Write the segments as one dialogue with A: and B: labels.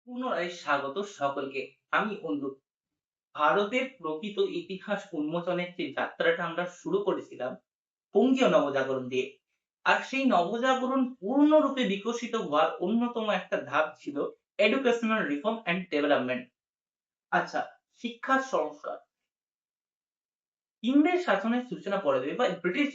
A: পুনরায় স্বাগত সকলকে। আমি অন্তু। ভারতের প্রকৃত ইতিহাস উন্মোচনের যে যাত্রাটা আমরা শুরু করেছিলাম বঙ্গীয় নবজাগরণ দিয়ে। আর সেই নবজাগরণ পূর্ণরূপে বিকশিত হওয়ার অন্যতম একটা ধাপ ছিল এডুকেশনাল রিফর্ম অ্যান্ড ডেভেলপমেন্ট। আচ্ছা, শিক্ষার সংস্কার। ইংরেজ শাসনের সূচনা পরে বা ব্রিটিশ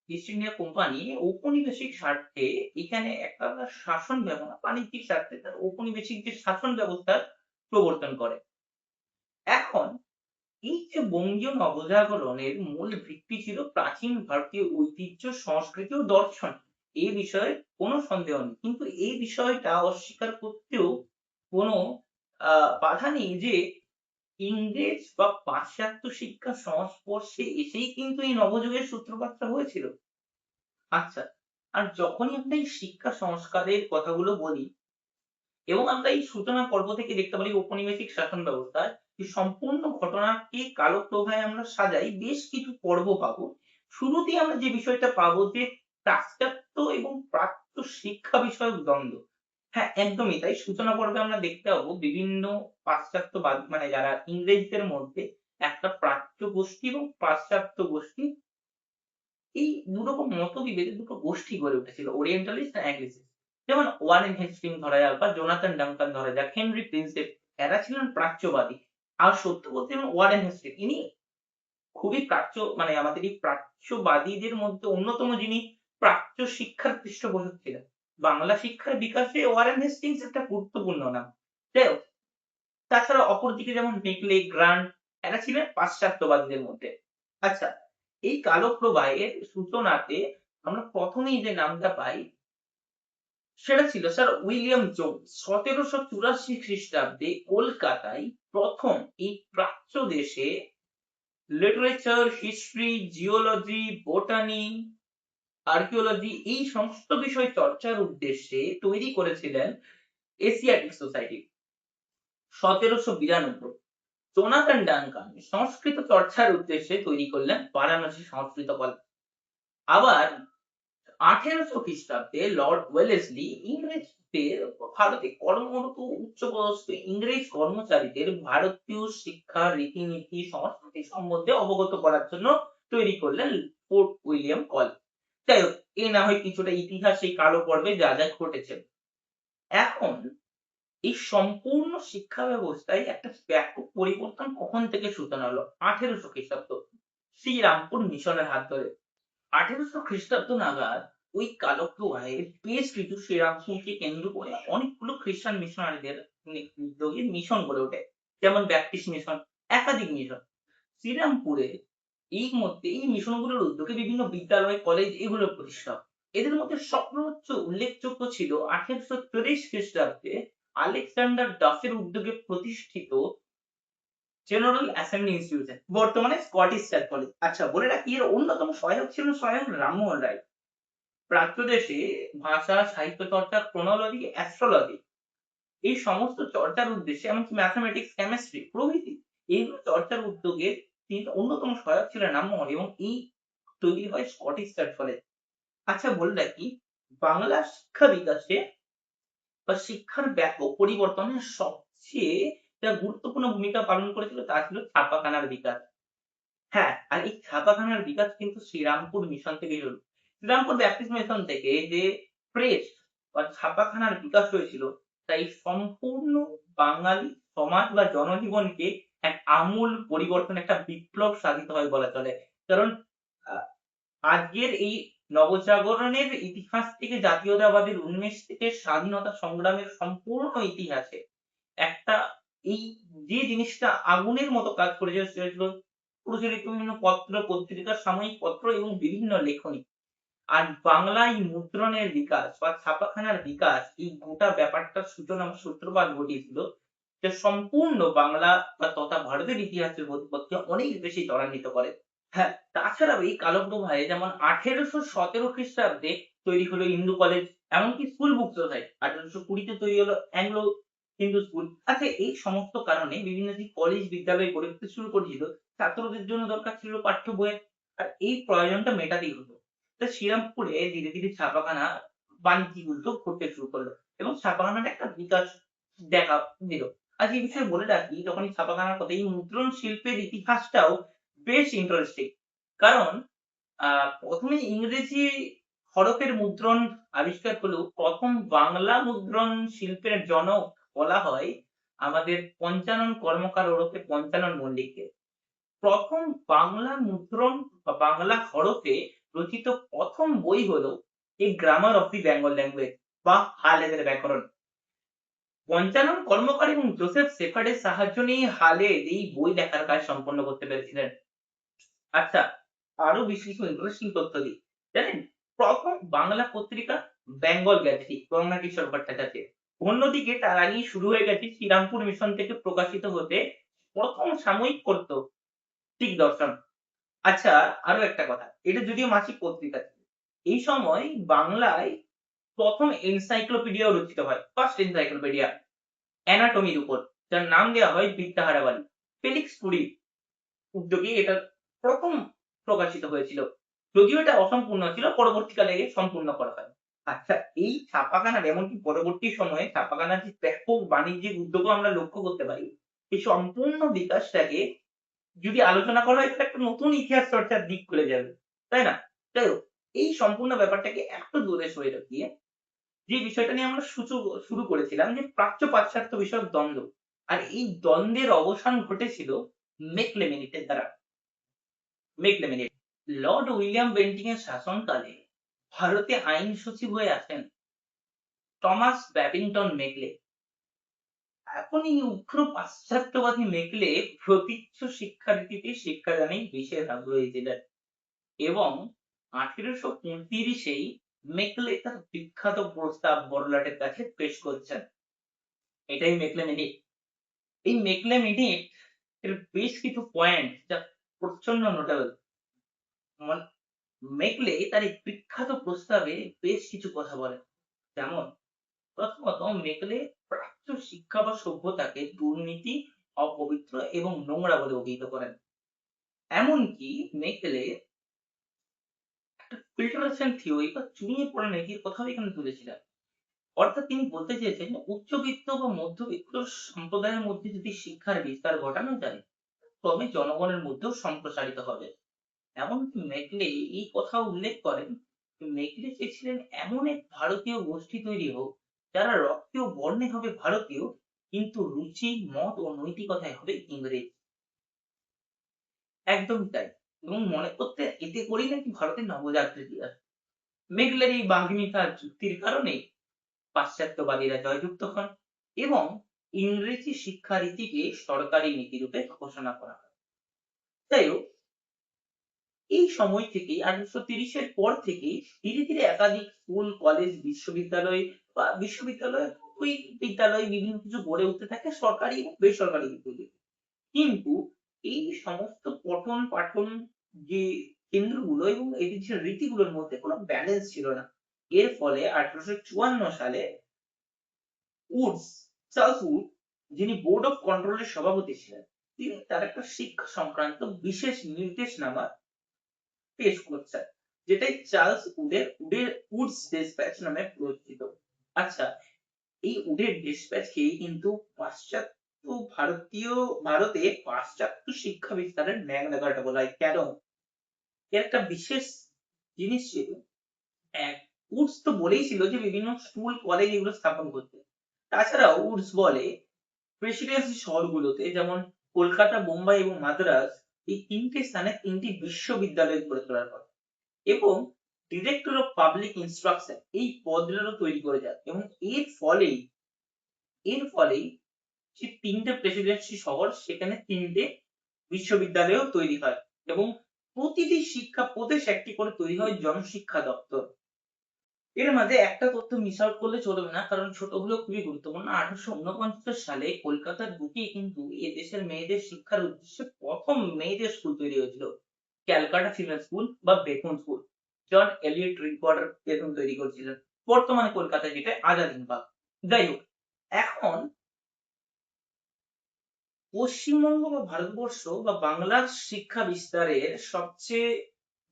A: ইস্ট ইন্ডিয়া কোম্পানি ঔপনিবেশিক স্বার্থে এখানে একটা শাসন ব্যবস্থা বাণিজ্যিক স্বার্থে তার ঔপনিবেশিক যে শাসন ব্যবস্থার প্রবর্তন করে। এখন এই যে বঙ্গীয় নবজাগরণের মূল ভিত্তি ছিল প্রাচীন ভারতীয় ঐতিহ্য, সংস্কৃতি ও দর্শন। এই বিষয়ে কোনো সন্দেহ নেই। কিন্তু এই বিষয়টা অস্বীকার করতেও কোনো বাধা নেই যে ইংরেজ বা পাশ্চাত্য শিক্ষার সংস্পর্শে এসেই কিন্তু এই নবযুগের সূত্রপাতটা হয়েছিল। আচ্ছা, আর যখনই আমরা এই শিক্ষা সংস্কারের কথাগুলো বলি এবং আমরা এই সূচনা পর্ব থেকে দেখতে পারি ঔপনিবেশিক শাসন ব্যবস্থায় যে সম্পূর্ণ ঘটনাকে কালপ্রবাহে আমরা সাজাই বেশ কিছু পর্ব পাবো। শুরুতেই আমরা যে বিষয়টা পাবো যে পাশ্চাত্য এবং প্রাচ্য শিক্ষা বিষয়ক দ্বন্দ্ব। হ্যাঁ, একদমই তাই। সূচনা পর্বে আমরা দেখতে পাবো বিভিন্ন পাশ্চাত্যবাদ মানে যারা ইংরেজদের মধ্যে একটা প্রাচ্য গোষ্ঠী এবং পাশ্চাত্য গোষ্ঠী, এই দুরকম মতবিভেদে দুটো গোষ্ঠী গড়ে উঠেছিল, ওরিয়েন্টালিস্ট আর অ্যাংলিসিস্ট। যেমন ওয়ারেন হেস্টিং ধরা যাক বা জোনাথন ডানকান ধরা যাক, হেনরি প্রিন্সেপ, এরা ছিলেন প্রাচ্যবাদী। আর সত্য বলতে গেলে ওয়ারেন হেস্টিং ইনি খুবই প্রাচ্য মানে আমাদের এই প্রাচ্যবাদীদের মধ্যে অন্যতম যিনি প্রাচ্য শিক্ষার পৃষ্ঠপোষক ছিলেন। বাংলা শিক্ষার বিকাশে ওয়ারেন হেস্টিংস একটা গুরুত্বপূর্ণ নাম। যাই হোক, তাছাড়া অপরদিকে যেমন মেকলে, গ্রান্ট, এরা ছিলেন পাশ্চাত্যবাদীদের মধ্যে। আচ্ছা, এই কালপ্রবাহের সূচনাতে আমরা প্রথমেই যে নামটা পাই সেটা ছিল স্যার উইলিয়াম জোনস। 1784 খ্রিস্টাব্দে কলকাতায় প্রথম এই প্রাচ্য দেশে literature, history, geology, botany, archaeology এই সমস্ত বিষয় চর্চার উদ্দেশ্যে তৈরি করেছিলেন এশিয়াটিক সোসাইটি। 1792 জোনাথন ডানকান সংস্কৃত চর্চার উদ্দেশ্যে তৈরি করলেন বারাণসী সংস্কৃত কলেজ। আবার 1800 খ্রিস্টাব্দে লর্ড ওয়েলেসলি ইংরেজদের ভারতে কর্মরত উচ্চপদস্থ ইংরেজ কর্মচারীদের ভারতীয় শিক্ষা, রীতিনীতি, সংস্কৃতি সম্বন্ধে অবগত করার জন্য তৈরি করলেন ফোর্ট উইলিয়াম কলেজ। যাই হোক, এ না হয় কিছুটা ইতিহাস এই কালো পর্বে যা যা ঘটেছে। এখন এই সম্পূর্ণ শিক্ষা ব্যবস্থায় একটা ব্যাপক পরিবর্তন কখন থেকে সূচনা হলো? 1800 খ্রিস্টাব্দ শ্রীরামপুর মিশনের হাত ধরে। 1800 খ্রিস্টাব্দ নাগাদ ওই কালপ্রবাহে বেশ কিছু শ্রীরামপুরকে কেন্দ্র করে অনেকগুলো খ্রিস্টান মিশনারিদের উদ্যোগে মিশন গড়ে ওঠে। যেমন ব্যাপটিস্ট মিশন, একাধিক মিশন। শ্রীরামপুরে এই মিশনগুলোর উদ্যোগে বিভিন্ন বিদ্যালয়, কলেজ এগুলো প্রতিষ্ঠা হয়। এদের মধ্যে সর্বোচ্চ উল্লেখযোগ্য ছিল 1840 খ্রিস্টাব্দে আলেকজান্ডার ডাফের উদ্যোগে প্রতিষ্ঠিত জেনারেল অ্যাসেম্বলি ইনস্টিটিউশন, বর্তমানে স্কটিশ চার্চ কলেজ। আচ্ছা, বলে রাখি এর অন্যতম সহায়ক ছিলেন স্বয়ং রামমোহন রায়। প্রাচ্যদেশে ভাষা, সাহিত্য চর্চা, ক্রোনোলজি, অ্যাস্ট্রোলজি এই সমস্ত চর্চার উদ্দেশ্যে এমনকি ম্যাথমেটিক্স, কেমিস্ট্রি প্রভৃতি এইগুলো চর্চার উদ্যোগে তিনি অন্যতম সহায়ক ছিলেন রামমোহন এবং এই তৈরি হয় স্কটিশ চার্চ কলেজ। আচ্ছা, বলে রাখি বাংলা শিক্ষা বিকাশে বা শিক্ষার ব্যাপক পরিবর্তনে সবচেয়ে যা গুরুত্বপূর্ণ ভূমিকা পালন করেছিল তা ছিল ছাপাখানার বিকাশ। হ্যাঁ, আর এই ছাপাখানার বিকাশ কিন্তু শ্রীরামপুর মিশন থেকেই হলো। শ্রীরামপুর ব্যাপটিস্ট মিশন থেকে যে প্রেস বা ছাপাখানার বিকাশ হয়েছিল তাই সম্পূর্ণ বাঙালি সমাজ বা জনজীবনকে এক আমূল পরিবর্তন, একটা বিপ্লব সাধিত হয় বলা চলে। কারণ আ আজকের এই নবজাগরণের ইতিহাস থেকে জাতীয়তাবাদের উন্মেষ থেকে স্বাধীনতা সংগ্রামের সম্পূর্ণ ইতিহাসে একটা এই যে জিনিসটা আগুনের মতো কাজ করেছিল সেটা ছিল প্রচলিত বিভিন্ন পত্র, পত্রিকা, সাময়িক পত্র এবং বিভিন্ন লেখনী। আর বাংলায় মুদ্রণের বিকাশ বা ছাপাখানার বিকাশ এই গোটা ব্যাপারটার সূচনা বা সূত্রপাত ঘটিয়েছিল যা সম্পূর্ণ বাংলা বা তথা ভারতের ইতিহাসের গতিপথকে অনেক বেশি ত্বরান্বিত করে। হ্যাঁ, তাছাড়াও এই কালপ্রবাহে যেমন 1817 খ্রিস্টাব্দে তৈরি হলো হিন্দু কলেজ, এমনকি স্কুল বুক সোসাইটি। 1820 তে তৈরি হলো অ্যাংলো হিন্দু স্কুল। আচ্ছা, এই সমস্ত কারণে বিভিন্ন যে কলেজ বিদ্যালয় গড়ে উঠতে শুরু করেছিল, ছাত্রদের জন্য দরকার ছিল পাঠ্য বইয়ের। আর এই প্রয়োজনটা মেটাতেই হতো। তো শ্রীরামপুরে ধীরে ধীরে ছাপাখানা বাণিজ্যিক উদ্যোগ ঘটতে শুরু করলো এবং ছাপাখানার একটা বিকাশ দেখা দিল। আজ এই বিষয়ে বলে রাখি, যখন এই ছাপাখানার কথা, এই মুদ্রণ শিল্পের ইতিহাসটাও বেশ ইন্টারেস্টিং। কারণ প্রথমে ইংরেজি হরফের মুদ্রণ আবিষ্কার হলেও প্রথম বাংলা মুদ্রণ শিল্পের জনক বলা হয় আমাদের পঞ্চানন কর্মকার ওরফে পঞ্চানন মল্লিককে। প্রথম বাংলা মুদ্রণ বা বাংলা হরফে রচিত প্রথম বই হলো a grammar of the Bengal language বা হালেদের ব্যাকরণ। পঞ্চানন কর্মকার এবং জোসেফ শেফার্ডের সাহায্য নিয়ে হালেদ এই বই লেখার কাজ সম্পন্ন করতে পেরেছিলেন। আচ্ছা, আরো বেশ কিছু ইন্টারেস্টিং তথ্য দিই। জানেন, প্রথম বাংলা পত্রিকা বেঙ্গল গ্যাজেটি গঙ্গা কিশোর ভট্টাচার্যের। অন্যদিকে তার আগেই শুরু হয়ে গেছে শ্রীরামপুর মিশন থেকে প্রকাশিত হতে প্রথম সাময়িক পত্র দিগদর্শন। আচ্ছা, আরো একটা কথা, এটা যদিও মাসিক পত্রিকা ছিল। এই সময় বাংলায় প্রথম এনসাইক্লোপিডিয়াও রচিত হয়, ফার্স্ট এনসাইক্লোপিডিয়া অ্যানাটমির উপর, যার নাম দেওয়া হয় বিদ্যাহারা বাণী। ফেলিক্স পুরী উদ্যোগে এটা প্রথম প্রকাশিত হয়েছিল। যদিও এটা অসম্পূর্ণ ছিল, পরবর্তীকালে সম্পূর্ণ করা হয়। আচ্ছা, এই ছাপাখানার এমনকি পরবর্তী সময়ে ছাপাখানার যে ব্যাপক বাণিজ্যিক উদ্যোগও আমরা লক্ষ্য করতে পারি। এই সম্পূর্ণ বিকাশটাকে যদি আলোচনা করা হয়, তাহলে একটা নতুন ইতিহাস চর্চার দিক খুলে যাবে। তাই না? যাই হোক, এই সম্পূর্ণ ব্যাপারটাকে একটু দূরে সরিয়ে রাখিয়ে যে বিষয়টা নিয়ে আমরা শুরু করেছিলাম, যে প্রাচ্য পাশ্চাত্য বিষয়ক দ্বন্দ্ব। আর এই দ্বন্দ্বের অবসান ঘটেছিল মেকলেমেনিটের দ্বারা। মেকলেমেনিট লর্ড উইলিয়াম বেন্টিং এর শাসনকালে ভারতে আইন সচিব হয়ে আসেন টমাস ব্যাবিংটন মেকলে। এখন এই উগ্র পাশ্চাত্যবাদী মেকলে প্রতীচ্য শিক্ষারীতিতে শিক্ষাদানেই বিশেষ আগ্রহী ছিলেন এবং 1829-এই মেকলে তার বিখ্যাত প্রস্তাব বড়লাটের কাছে পেশ করছেন। এটাই মেকলে মিনিট। এই মেকলে মিনিট এর বেশ কিছু পয়েন্ট যা প্রচন্ড নোটেবল। মেকলে তার এই বিখ্যাত প্রস্তাবে বেশ কিছু কথা বলেন। যেমন, প্রথমত মেকলে প্রাচ্য শিক্ষা বা সভ্যতাকে দুর্নীতি, অপবিত্র এবং নোংরা বলে অভিহিত করেন। এমনকি মেকলে একটা ফিল্টারেশন থিওরি বা চুনিয়ে পড়া নীতির কথাও এখানে তুলেছিলেন। অর্থাৎ তিনি বলতে চেয়েছেন, উচ্চবিত্ত বা মধ্যবিত্ত সম্প্রদায়ের মধ্যে যদি শিক্ষার বিস্তার ঘটানো যায়, তবে জনগণের মধ্যেও সম্প্রসারিত হবে। এমনকি মেকলে এই কথা উল্লেখ করেন, মেকলে চেয়েছিলেন এমন এক ভারতীয় গোষ্ঠী তৈরি হোক যারা রক্তে ও বর্ণে হবে ভারতীয়, কিন্তু রুচি, মত ও নৈতিকতায় হবে ইংরেজ। একদমই তাই। এবং মনে করতে এতে করেই নাকি ভারতের নবজাগৃতি আসে। মেকলের এই বাগ্মিতা যুক্তির কারণে পাশ্চাত্যবাদীরা জয়যুক্ত হন এবং ইংরেজি শিক্ষারীতিকে সরকারি নীতিরূপে ঘোষণা করা হয়। যাই হোক, এই সময় থেকেই 1830-এর পর থেকেই ধীরে ধীরে একাধিক স্কুল, কলেজ, বিশ্ববিদ্যালয় বা বিশ্ববিদ্যালয় ওই বিদ্যালয় বিভিন্ন কিছু গড়ে উঠতে থাকে সরকারি এবং বেসরকারি উদ্যোগে। কিন্তু এই সমস্ত পঠন পাঠন যে কেন্দ্রগুলো এবং এই যে রীতিগুলোর মধ্যে কোনো ব্যালেন্স ছিল না। এর ফলে 1854 সালে উডস, চার্লস উড, যিনি বোর্ড অফ কন্ট্রোলের সভাপতি ছিলেন, তিনি তার একটা শিক্ষা সংক্রান্ত বিশেষ নির্দেশনামা পেশ করছেন, যেটাই চার্লস উডস ডেসপ্যাচ নামে পরিচিত। আচ্ছা, এই উডের ডেসপ্যাচকেই কিন্তু পাশ্চাত্য ভারতে পাশ্চাত্য শিক্ষা বিস্তারের ম্যাগনা বলা হয়। কেন? এর একটা বিশেষ জিনিস ছিল। এক, উডস তো বলেই ছিল যে বিভিন্ন স্কুল, কলেজ এগুলো স্থাপন করতে। তাছাড়াও উডস বলে প্রেসিডেন্সি শহরগুলোতে, যেমন কলকাতা, বোম্বাই এবং মাদ্রাজ, এই তিনটে স্থানে তিনটি বিশ্ববিদ্যালয় গড়ে তোলার কথা এবং ডিরেক্টর অফ পাবলিক ইনস্ট্রাকশন এই পদগুলো তৈরি করে যায় এবং এর ফলেই যে তিনটে প্রেসিডেন্সি শহর, সেখানে তিনটে বিশ্ববিদ্যালয়ও তৈরি হয় এবং প্রতিটি শিক্ষা প্রদেশ একটি করে তৈরি হয় জনশিক্ষা দপ্তর। এর মাঝে একটা তথ্য মিস আউট করলে চলবে না, কারণ ছোট হলেও খুবই গুরুত্বপূর্ণ। 1849 সালে কলকাতার বুকে কিন্তু এদেশের মেয়েদের শিক্ষার উদ্দেশ্যে প্রথম মেয়েদের স্কুল তৈরি হয়েছিল, ক্যালকাটা ফিমেল স্কুল বা বেথুন স্কুল। জন এলিয়ট ড্রিঙ্কওয়াটার বেথুন তৈরি করেছিলেন, বর্তমানে কলকাতায় যেটা আজাদিনবাগ। যাই হোক, এখন পশ্চিমবঙ্গ বা ভারতবর্ষ বা বাংলার শিক্ষা বিস্তারের সবচেয়ে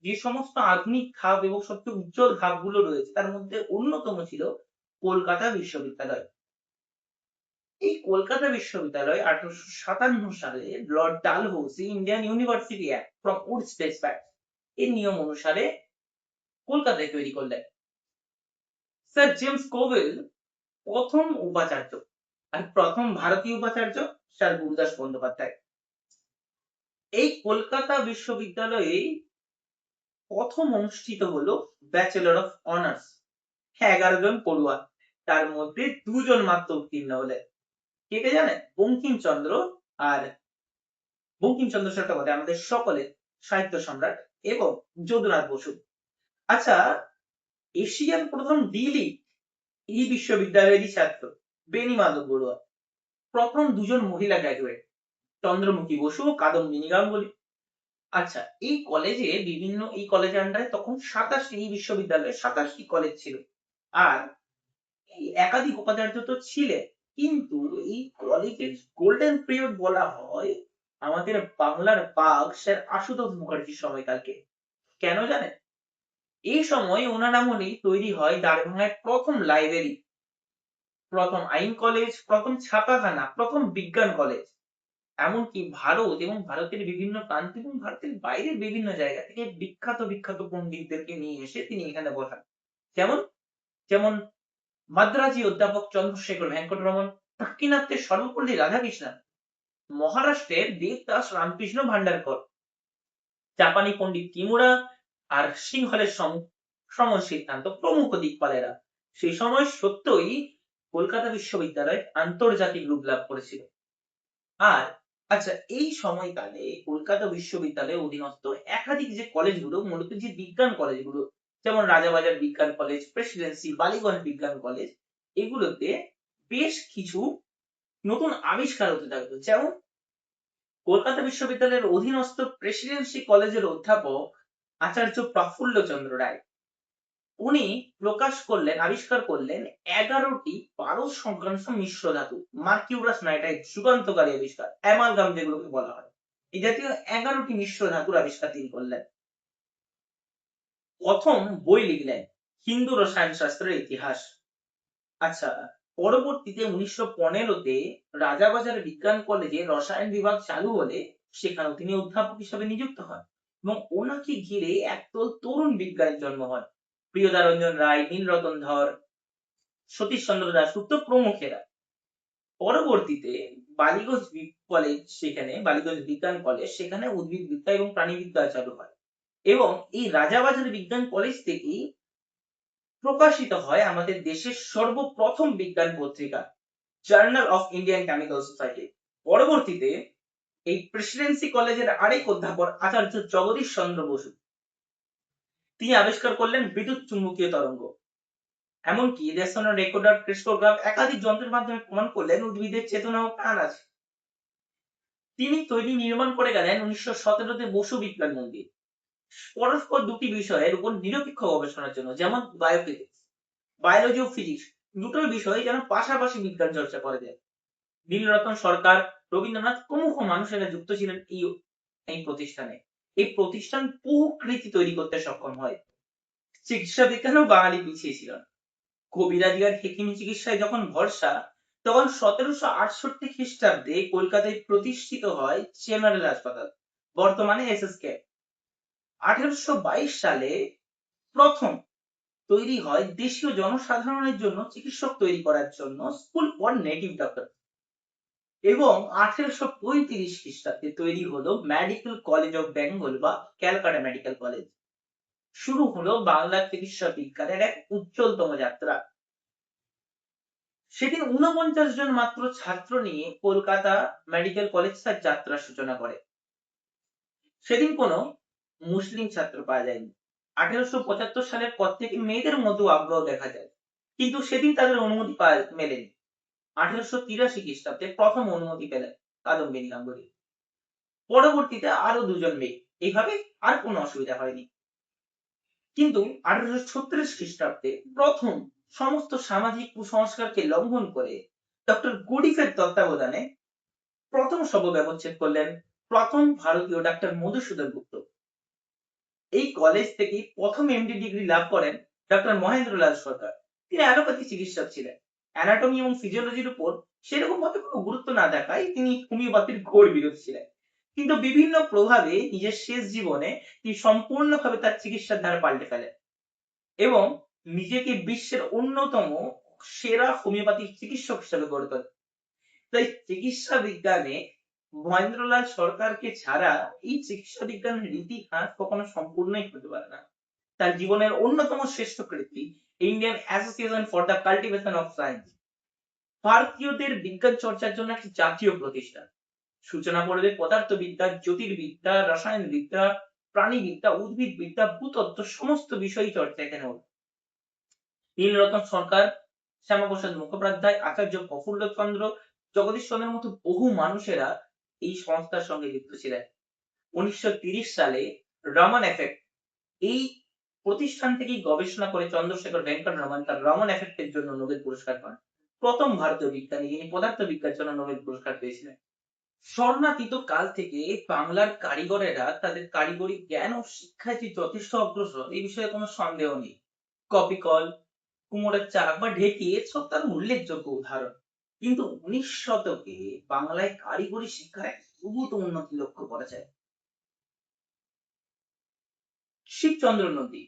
A: যে সমস্ত আধুনিক ধাপ এবং সবচেয়ে উজ্জ্বল ধাপগুলো রয়েছে, তার মধ্যে অন্যতম ছিল কলকাতা বিশ্ববিদ্যালয়। এই কলকাতা বিশ্ববিদ্যালয় 1857 সালে Lord Dalhousie Indian University Act from Woods dispatch এর নিয়ম অনুসারে কলকাতায় তৈরি করলেন। স্যার জেমস কোভেল প্রথম উপাচার্য, আর প্রথম ভারতীয় উপাচার্য স্যার গুরুদাস বন্দ্যোপাধ্যায়। এই কলকাতা বিশ্ববিদ্যালয়ে প্রথম অনুষ্ঠিত হলো ব্যাচেলর অফ অনার্স, 11 জন পড়ুয়া, তার মধ্যে 2 জন মাত্র উত্তীর্ণ হলেন। কে কে জানেন? বঙ্কিমচন্দ্র আর বঙ্কিমচন্দ্র চট্টোপাধ্যায়, আমাদের সকলের সাহিত্য সম্রাট, এবং যদুনাথ বসু। আচ্ছা, এশিয়ার প্রথম ডিলি এই বিশ্ববিদ্যালয়েরই ছাত্র বেনি মাধব বড়ুয়া। প্রথম 2 জন মহিলা গ্র্যাজুয়েট চন্দ্রমুখী বসু ও কাদম্বিনী গাঙ্গুলি। আচ্ছা, এই কলেজের আন্ডারে তখন 27টি, এই বিশ্ববিদ্যালয়ে 27টি কলেজ ছিল। আর এই একাধিক উপাচার্য তো ছিলেন, কিন্তু এই কলেজের গোল্ডেন পিরিয়ড বলা হয় আমাদের বাংলার বাঘ স্যার আশুতোষ মুখার্জির সময়কালকে। কেন জানেন? এই সময় ওনার আমলেই তৈরি হয় দ্বারভাঙায় প্রথম লাইব্রেরি, প্রথম আইন কলেজ, প্রথম ছাপাখানা, প্রথম বিজ্ঞান কলেজ। এমনকি ভারত এবং ভারতের বিভিন্ন প্রান্ত এবং ভারতের বাইরের বিভিন্ন জায়গা থেকে বিখ্যাত বিখ্যাত পণ্ডিতদেরকে নিয়ে এসে তিনি এখানে বসান। যেমন যেমন মাদ্রাজি অধ্যাপক চন্দ্রশেখর ভেঙ্কটরমন, দাক্ষিণাত্যের সর্বপল্লী রাধাকৃষ্ণন, মহারাষ্ট্রের দেবদাস রামকৃষ্ণ ভান্ডারকর, জাপানি পণ্ডিত কিমুরা, আর সিংহলের সময় সিদ্ধান্ত প্রমুখ দিকপালেরা সেই সময় সত্যই কলকাতা বিশ্ববিদ্যালয় আন্তর্জাতিক রূপ লাভ করেছিল। আর আচ্ছা, এই সময়কালে কলকাতা বিশ্ববিদ্যালয়ের অধীনস্থ একাধিক যে কলেজগুলো, মূলত যে বিজ্ঞান কলেজগুলো, যেমন রাজাবাজার বিজ্ঞান কলেজ, প্রেসিডেন্সি, বালিগঞ্জ বিজ্ঞান কলেজ, এগুলোতে বেশ কিছু নতুন আবিষ্কার হতে থাকতো। যেমন কলকাতা বিশ্ববিদ্যালয়ের অধীনস্থ প্রেসিডেন্সি কলেজের অধ্যাপক আচার্য প্রফুল্ল চন্দ্র রায়, উনি আবিষ্কার করলেন 11টি পারদ সংক্রান্ত মিশ্র ধাতু, মার্কিউরাস নাইট্রাইট, যুগান্তকারী আবিষ্কার, অ্যামালগাম যেগুলোকে বলা হয়। এই জাতীয় 11টি মিশ্র ধাতুর আবিষ্কার তিনি করলেন। প্রথম বই লিখলেন হিন্দু রসায়ন শাস্ত্রের ইতিহাস। আচ্ছা, পরবর্তীতে 1915-তে রাজাবাজার বিজ্ঞান কলেজে রসায়ন বিভাগ চালু হলে সেখানেও তিনি অধ্যাপক হিসেবে নিযুক্ত হন এবং ওনাকে ঘিরে একদল তরুণ বিজ্ঞানীর জন্ম হয়। প্রিয়দারঞ্জন রায়, নীলরতন ধর, সতীশ চন্দ্র দাশগুপ্ত প্রমুখেরা। পরবর্তীতে বালিগঞ্জ বালিগঞ্জ বিজ্ঞান কলেজ, সেখানে উদ্ভিদবিদ্যা এবং প্রাণীবিদ্যা চালু হয় এবং এই রাজাবাজার বিজ্ঞান কলেজ থেকেই প্রকাশিত হয় আমাদের দেশের সর্বপ্রথম বিজ্ঞান পত্রিকা journal of Indian chemical society. পরবর্তীতে এই প্রেসিডেন্সি কলেজের আরেক অধ্যাপক আচার্য জগদীশ চন্দ্র বসু, তিনি আবিষ্কার করলেন বিদ্যুৎ চুম্বকীয় তরঙ্গ। এমনকি রেসোনার, রেকর্ডার, ক্রিস্টোগ্রাফ একাধিক যন্ত্রের মাধ্যমে প্রমাণ করলেন উদ্ভিদের চেতনা ও প্রাণ আছে। তিনি নির্মাণ করে গেলেন 1917-তে বসু বিজ্ঞান মন্দির, পরস্পর দুটি বিষয়ের উপর নিরপেক্ষ গবেষণার জন্য, যেমন বায়োফিজিক্স, বায়োলজি ও ফিজিক্স, দুটোর বিষয়ে যেন পাশাপাশি বিজ্ঞান চর্চা করা যায়। নীলরতন সরকার, রবীন্দ্রনাথ প্রমুখ মানুষেরা যুক্ত ছিলেন এই প্রতিষ্ঠানে। এই প্রতিষ্ঠান বহু কৃতি তৈরি করতে সক্ষম হয়। চিকিৎসা বিজ্ঞানেও বাঙালি পিছিয়ে ছিল না। কবিরাজি আর হেকিমি চিকিৎসায় যখন ভরসা, তখন 1768 খ্রিস্টাব্দে কলকাতায় প্রতিষ্ঠিত হয় জেনারেল হাসপাতাল, বর্তমানে এসএসকে। 1822 সালে প্রথম তৈরি হয় দেশীয় জনসাধারণের জন্য চিকিৎসক তৈরি করার জন্য স্কুল ফর নেটিভ ডক্টর, এবং 1835 খ্রিস্টাব্দে তৈরি হলো মেডিকেল কলেজ অফ বেঙ্গল বা ক্যালকাটা মেডিকেল কলেজ। শুরু হলো বাংলার চিকিৎসা বিজ্ঞানের এক উজ্জ্বলতম যাত্রা। সেদিন 49 জন মাত্র ছাত্র নিয়ে কলকাতা মেডিকেল কলেজ তার যাত্রার সূচনা করে। সেদিন কোনো মুসলিম ছাত্র পাওয়া যায়নি। 1875 সালের পর থেকে মেয়েদের মধ্যে আগ্রহ দেখা যায়, কিন্তু সেদিন তাদের অনুমতি মেলেনি। 1883 খ্রিস্টাব্দে প্রথম অনুমতি পেলেন কাদম্বিনী গাঙ্গুলি। পরবর্তীতে আরো 2 জন মেয়ে, এইভাবে আর কোনো অসুবিধা হয়নি। কিন্তু 1836 খ্রিস্টাব্দে প্রথম সমস্ত সামাজিক কুসংস্কারকে লঙ্ঘন করে ডক্টর গুডিফের তত্ত্বাবধানে প্রথম শব ব্যবচ্ছেদ করলেন প্রথম ভারতীয় ডাক্তার মধুসূদন গুপ্ত। এই কলেজ থেকে প্রথম এমডি ডিগ্রি লাভ করেন ডক্টর মহেন্দ্রলাল সরকার। তিনি অ্যালোপ্যাথি চিকিৎসক ছিলেন। অ্যানাটমি এবং ফিজিওলজির উপর সেরকম ভাবে কোনো গুরুত্ব না দেখায় তিনি হোমিওপ্যাথির ঘোর বিরোধী ছিলেন। কিন্তু বিভিন্ন প্রভাবে নিজের শেষ জীবনে তিনি সম্পূর্ণভাবে তার চিকিৎসার ধারা পাল্টে ফেলেন এবং নিজেকে বিশ্বের অন্যতম সেরা হোমিওপ্যাথিক চিকিৎসক হিসেবে গড়ে তোলেন। তাই চিকিৎসা বিজ্ঞানে মহেন্দ্রলাল সরকারকে ছাড়া এই চিকিৎসা বিজ্ঞানের ইতিহাস কখনো সম্পূর্ণই হতে পারে না। তার জীবনের অন্যতম শ্রেষ্ঠ কৃতি Indian association for the cultivation of science ভারতীয়দের বিজ্ঞান চর্চার জন্য একটি জাতীয় প্রতিষ্ঠান। সূচনা করলে পদার্থবিদ্যা, জ্যোতির্বিদ্যা, রসায়নবিদ্যা, প্রাণীবিদ্যা, উদ্ভিদবিদ্যা, ভূতত্ত্ব সমস্ত বিষয়ই চর্চা এখানে হতো। নীলরতন সরকার, শ্যামাপ্রসাদ মুখোপাধ্যায়, আচার্য প্রফুল্লচন্দ্র, জগদীশ চন্দ্রের মতো বহু মানুষেরা এই সংস্থার সঙ্গে যুক্ত ছিলেন। 1930 সালে রমন এফেক্ট এই প্রতিষ্ঠান থেকেই গবেষণা করে চন্দ্রশেখর ভেঙ্কট রমন তার রমন এফেক্টের জন্য নোবেল পুরস্কার পান। প্রথম ভারতীয় বিজ্ঞানী যিনি পদার্থবিজ্ঞানের জন্য নোবেল পুরস্কার পেয়েছিলেন। স্বর্ণাতীত কাল থেকে বাংলার কারিগরেরা তাদের কারিগরি জ্ঞান ও শিক্ষায় যে যথেষ্ট অগ্রসর এই বিষয়ে কোনো সন্দেহ নেই। কপি কল, কুমোরের চাক বা ঢেকি এসব তার উল্লেখযোগ্য উদাহরণ। কিন্তু 19 শতকে বাংলায় কারিগরি শিক্ষায় দ্রুত উন্নতি লক্ষ্য করা যায়। শিবচন্দ্র নন্দী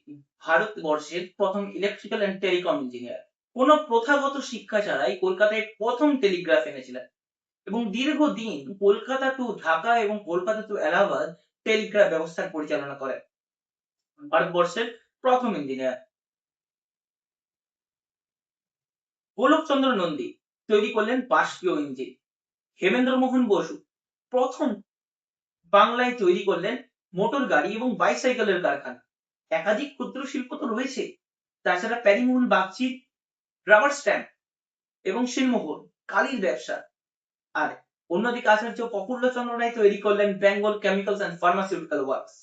A: ভারতবর্ষের প্রথম ইলেকট্রিক্যাল এন্ড টেলিকম ইঞ্জিনিয়ার। কোন প্রথাগত শিক্ষা ছাড়াই কলকাতায় প্রথম টেলিগ্রাফ এনেছিলেন এবং দীর্ঘদিন কলকাতা টু ঢাকা এবং কলকাতা টু এলাহাবাদ টেলিগ্রাফ ব্যবস্থার পরিচালনা করেন। ভারতবর্ষের প্রথম ইঞ্জিনিয়ার। গোলকচন্দ্র নন্দী তৈরি করলেন বাষ্পীয় ইঞ্জিন। হেমেন্দ্র মোহন বসু প্রথম বাংলায় তৈরি করলেন মোটর গাড়ি এবং বাইসাইকেলের কারখানা। একাধিক ক্ষুদ্র শিল্প তো রয়েছে, তাছাড়া প্যারিমোহন বাগচি রাবার স্ট্যাম্প এবং শিলমোহর কালির ব্যবসা। আর অন্যদিকে আচার্য প্রফুল্লচন্দ্র রায় তৈরি করলেন Bengal Chemicals and Pharmaceutical Works.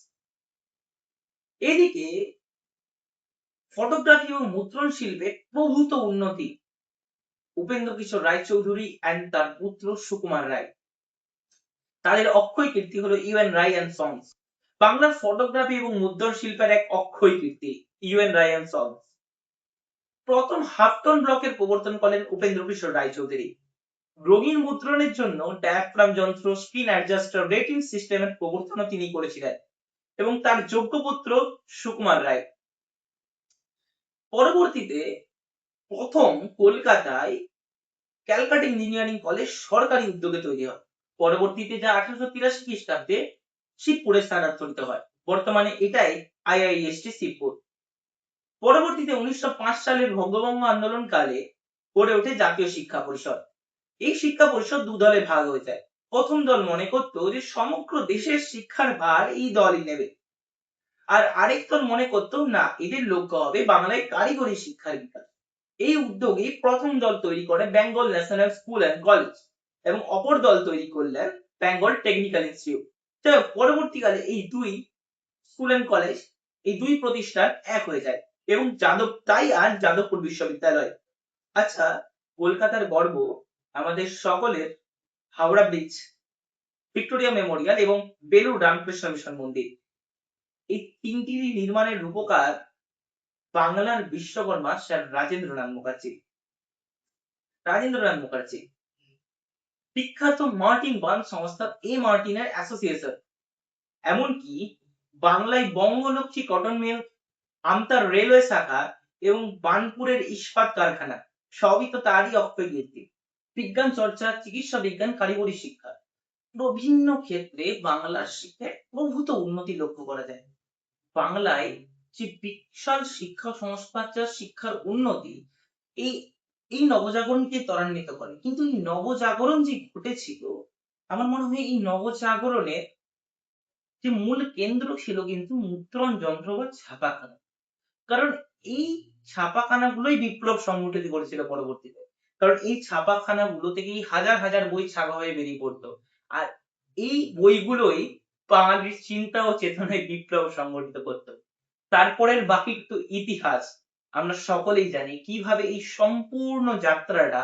A: এদিকে ফটোগ্রাফি এবং মুদ্রণ শিল্পে প্রভূত উন্নতি। উপেন্দ্র কিশোর রায়চৌধুরী এন্ড তার পুত্র সুকুমার রায়, তাদের অক্ষয় কীর্তি হলো ইউএন রায় এন্ড সন্স। বাংলার ফটোগ্রাফি এবং মুদ্রণ শিল্পের এক অক্ষয় কীর্তি ইউএন রায় এন্ড সন্স। প্রথম হাফটন ব্লকের প্রবর্তন করেন উপেন্দ্র কিশোর রায়চৌধুরী। রঙিন মুদ্রণের জন্য ডায়াফ্রাম যন্ত্র, স্ক্রিন অ্যাডজাস্টার, রেটিং সিস্টেমের প্রবর্তনও তিনি করেছিলেন এবং তার যোগ্য পুত্র সুকুমার রায়। পরবর্তীতে প্রথম কলকাতায় ক্যালকাটা ইঞ্জিনিয়ারিং কলেজ সরকারি উদ্যোগে তৈরি হয়। পরবর্তীতে যা 1883 খ্রিস্টাব্দে শিবপুরে স্থানান্তরিত হয়। বর্তমানে এটাই আইআইএসটি শিবপুর। পরবর্তীতে 1905 সালের বঙ্গভঙ্গ আন্দোলন কালে গড়ে ওঠে জাতীয় শিক্ষা পরিষদ। এই শিক্ষা পরিষদ দু দলে ভাগ হয়ে যায়। প্রথম দল মনে করত যে সমগ্র দেশের শিক্ষার ভার এই দলই নেবে, আর আরেক দল মনে করত না, এদের লক্ষ্য হবে বাংলায় কারিগরি শিক্ষার বিকাশ। এই উদ্যোগে প্রথম দল তৈরি করে Bengal National School and College এবং অপর দল তৈরি করলেন বেঙ্গল টেকনিক্যাল ইনস্টিটিউট। পরবর্তীকালে এই দুই স্কুল এন্ড কলেজ, এই দুই প্রতিষ্ঠান এক হয়ে যায় এবং তাই আর যাদবপুর বিশ্ববিদ্যালয়। আচ্ছা, কলকাতার গর্ব আমাদের সকলের হাওড়া ব্রিজ, ভিক্টোরিয়া মেমোরিয়াল এবং বেলুড় রামকৃষ্ণ মিশন মন্দির, এই তিনটি নির্মাণের রূপকার বাংলার বিশ্বকর্মা স্যার রাজেন্দ্রনাথ মুখার্জি। রাজেন্দ্রনাথ মুখার্জি বিখ্যাত মার্টিন বার্ন সংস্থা এ মার্টিনের অ্যাসোসিয়েশন, এমনকি বাংলায় বঙ্গলক্ষ্মী কটন মিল, আমতার রেলওয়ে শাখা এবং বার্নপুরের ইস্পাত কারখানা সবই তো তারই অক্ষয় কীর্তি। বিজ্ঞান চর্চা, চিকিৎসা বিজ্ঞান, কারিগরি শিক্ষা বিভিন্ন ক্ষেত্রে বাংলার শিক্ষায় প্রভূত উন্নতি লক্ষ্য করা যায়। বাংলায় যে বিশাল শিক্ষা সংস্কার, শিক্ষার উন্নতি, এই এই নবজাগরণকে ত্বরান্বিত করে। কিন্তু এই নবজাগরণ যে ঘটেছিল, আমার মনে হয় এই নবজাগরণের যে মূল কেন্দ্র ছিল কিন্তু মুদ্রণ যন্ত্র বা ছাপাখানা। কারণ এই ছাপাখানাগুলোই বিপ্লব সংগঠিত করেছিল পরবর্তীতে। কারণ এই ছাপাখানাগুলো থেকেই হাজার হাজার বই ছাপা হয়ে বেরিয়ে পড়তো, আর এই বইগুলোই বাঙালির চিন্তা ও চেতনায় বিপ্লব সংগঠিত করতো। তারপরের বাকি তো ইতিহাস। আমরা সকলেই জানি কিভাবে এই সম্পূর্ণ যাত্রাটা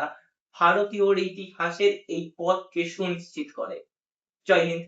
A: ভারতীয় ইতিহাসের এই পথকে সুনিশ্চিত করে। জয় হিন্দ।